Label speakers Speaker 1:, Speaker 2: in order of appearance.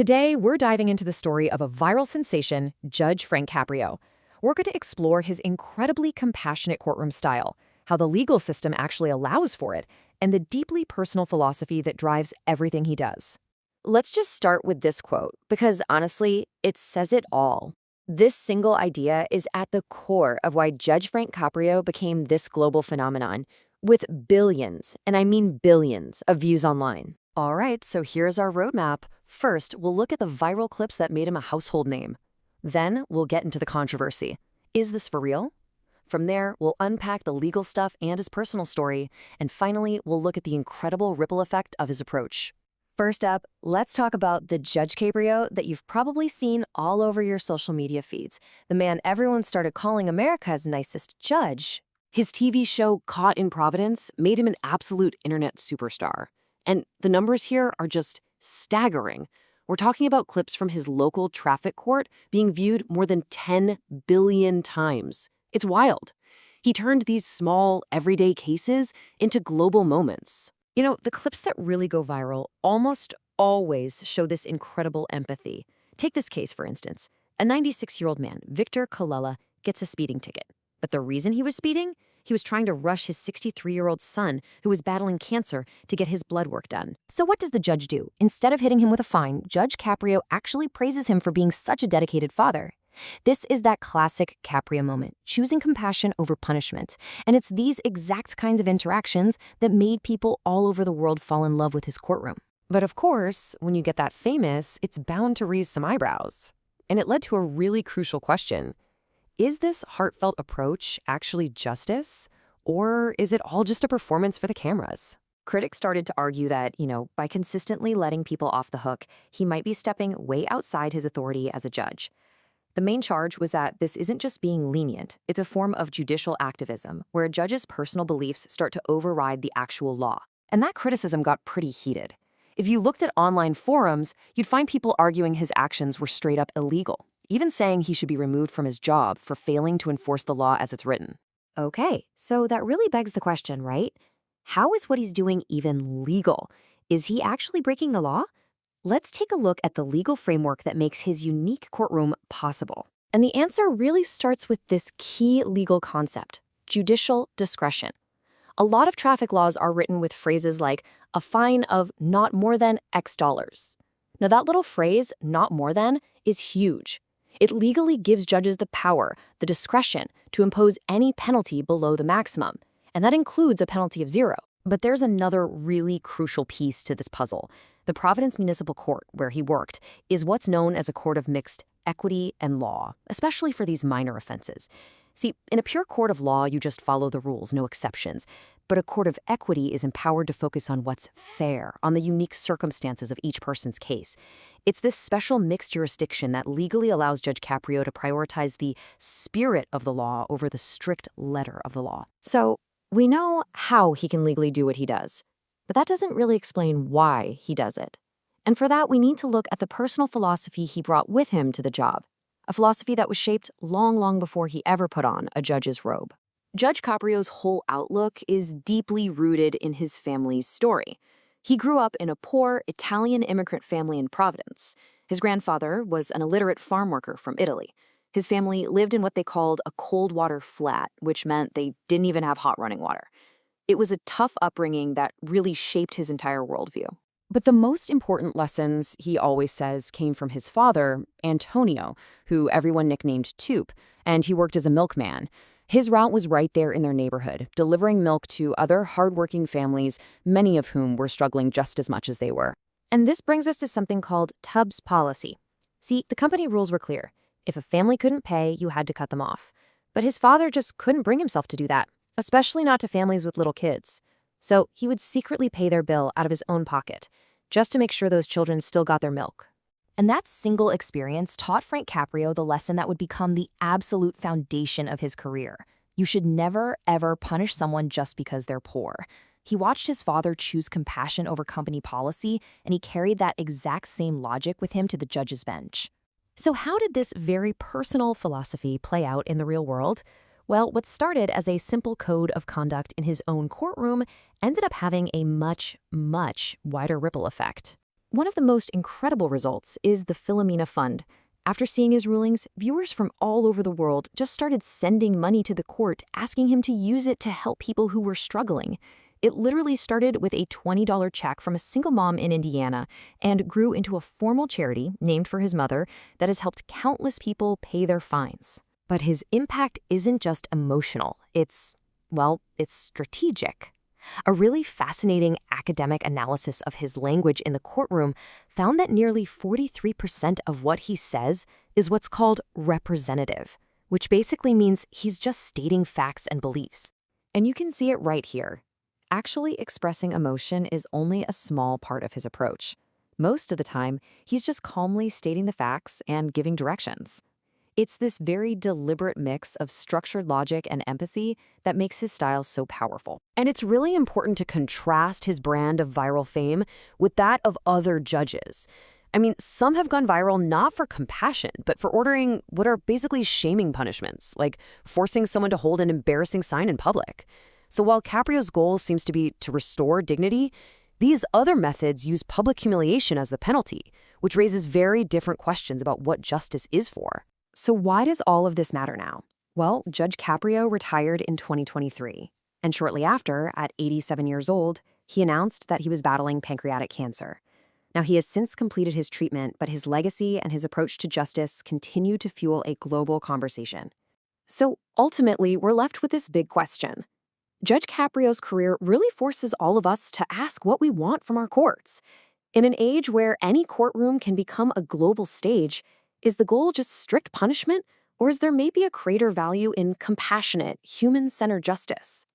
Speaker 1: Today, we're diving into the story of a viral sensation, Judge Frank Caprio. We're going to explore his incredibly compassionate courtroom style, how the legal system actually allows for it, and the deeply personal philosophy that drives everything he does.
Speaker 2: Let's just start with this quote, because honestly, it says it all. This single idea is at the core of why Judge Frank Caprio became this global phenomenon, with billions, and I mean billions, of views online.
Speaker 1: All right, so here's our roadmap. First, we'll look at the viral clips that made him a household name. Then, we'll get into the controversy. Is this for real? From there, we'll unpack the legal stuff and his personal story. And finally, we'll look at the incredible ripple effect of his approach.
Speaker 2: First up, let's talk about the Judge Caprio that you've probably seen all over your social media feeds. The man everyone started calling America's nicest judge.
Speaker 1: His TV show, Caught in Providence, made him an absolute internet superstar. And the numbers here are just staggering. We're talking about clips from his local traffic court being viewed more than 10 billion times. It's wild. He turned these small, everyday cases into global moments.
Speaker 2: You know, the clips that really go viral almost always show this incredible empathy. Take this case, for instance. A 96-year-old man, Victor Colella, gets a speeding ticket. But the reason he was speeding? He was trying to rush his 63-year-old son, who was battling cancer, to get his blood work done. So what does the judge do? Instead of hitting him with a fine, Judge Caprio actually praises him for being such a dedicated father. This is that classic Caprio moment, choosing compassion over punishment. And it's these exact kinds of interactions that made people all over the world fall in love with his courtroom.
Speaker 1: But of course, when you get that famous, it's bound to raise some eyebrows. And it led to a really crucial question. Is this heartfelt approach actually justice? Or is it all just a performance for the cameras?
Speaker 2: Critics started to argue that, by consistently letting people off the hook, he might be stepping way outside his authority as a judge. The main charge was that this isn't just being lenient, it's a form of judicial activism, where a judge's personal beliefs start to override the actual law.
Speaker 1: And that criticism got pretty heated. If you looked at online forums, you'd find people arguing his actions were straight up illegal, even saying he should be removed from his job for failing to enforce the law as it's written.
Speaker 2: Okay, so that really begs the question, right? How is what he's doing even legal? Is he actually breaking the law? Let's take a look at the legal framework that makes his unique courtroom possible. And the answer really starts with this key legal concept, judicial discretion. A lot of traffic laws are written with phrases like a fine of not more than X dollars. Now that little phrase, not more than, is huge. It legally gives judges the power, the discretion, to impose any penalty below the maximum, and that includes a penalty of 0. But there's another really crucial piece to this puzzle. The Providence Municipal Court, where he worked, is what's known as a court of mixed equity and law, especially for these minor offenses. See, in a pure court of law, you just follow the rules, no exceptions. But a court of equity is empowered to focus on what's fair, on the unique circumstances of each person's case. It's this special mixed jurisdiction that legally allows Judge Caprio to prioritize the spirit of the law over the strict letter of the law. So, we know how he can legally do what he does, but that doesn't really explain why he does it. And for that, we need to look at the personal philosophy he brought with him to the job, a philosophy that was shaped long, long before he ever put on a judge's robe. Judge Caprio's whole outlook is deeply rooted in his family's story. He grew up in a poor Italian immigrant family in Providence. His grandfather was an illiterate farm worker from Italy. His family lived in what they called a cold water flat, which meant they didn't even have hot running water. It was a tough upbringing that really shaped his entire worldview.
Speaker 1: But the most important lessons, he always says, came from his father, Antonio, who everyone nicknamed Toop, and he worked as a milkman. His route was right there in their neighborhood, delivering milk to other hardworking families, many of whom were struggling just as much as they were.
Speaker 2: And this brings us to something called Tubbs policy. See, the company rules were clear. If a family couldn't pay, you had to cut them off. But his father just couldn't bring himself to do that, especially not to families with little kids. So he would secretly pay their bill out of his own pocket, just to make sure those children still got their milk. And that single experience taught Frank Caprio the lesson that would become the absolute foundation of his career. You should never, ever punish someone just because they're poor. He watched his father choose compassion over company policy, and he carried that exact same logic with him to the judge's bench. So how did this very personal philosophy play out in the real world? Well, what started as a simple code of conduct in his own courtroom ended up having a much, much wider ripple effect. One of the most incredible results is the Philomena Fund. After seeing his rulings, viewers from all over the world just started sending money to the court, asking him to use it to help people who were struggling. It literally started with a $20 check from a single mom in Indiana and grew into a formal charity named for his mother that has helped countless people pay their fines. But his impact isn't just emotional, it's strategic. A really fascinating academic analysis of his language in the courtroom found that nearly 43% of what he says is what's called representative, which basically means he's just stating facts and beliefs. And you can see it right here. Actually expressing emotion is only a small part of his approach. Most of the time, he's just calmly stating the facts and giving directions. It's this very deliberate mix of structured logic and empathy that makes his style so powerful. And it's really important to contrast his brand of viral fame with that of other judges. I mean, some have gone viral not for compassion, but for ordering what are basically shaming punishments, like forcing someone to hold an embarrassing sign in public. So while Caprio's goal seems to be to restore dignity, these other methods use public humiliation as the penalty, which raises very different questions about what justice is for. So why does all of this matter now? Well, Judge Caprio retired in 2023, and shortly after, at 87 years old, he announced that he was battling pancreatic cancer. Now, he has since completed his treatment, but his legacy and his approach to justice continue to fuel a global conversation. So ultimately, we're left with this big question. Judge Caprio's career really forces all of us to ask what we want from our courts. In an age where any courtroom can become a global stage, is the goal just strict punishment, or is there maybe a greater value in compassionate, human-centered justice?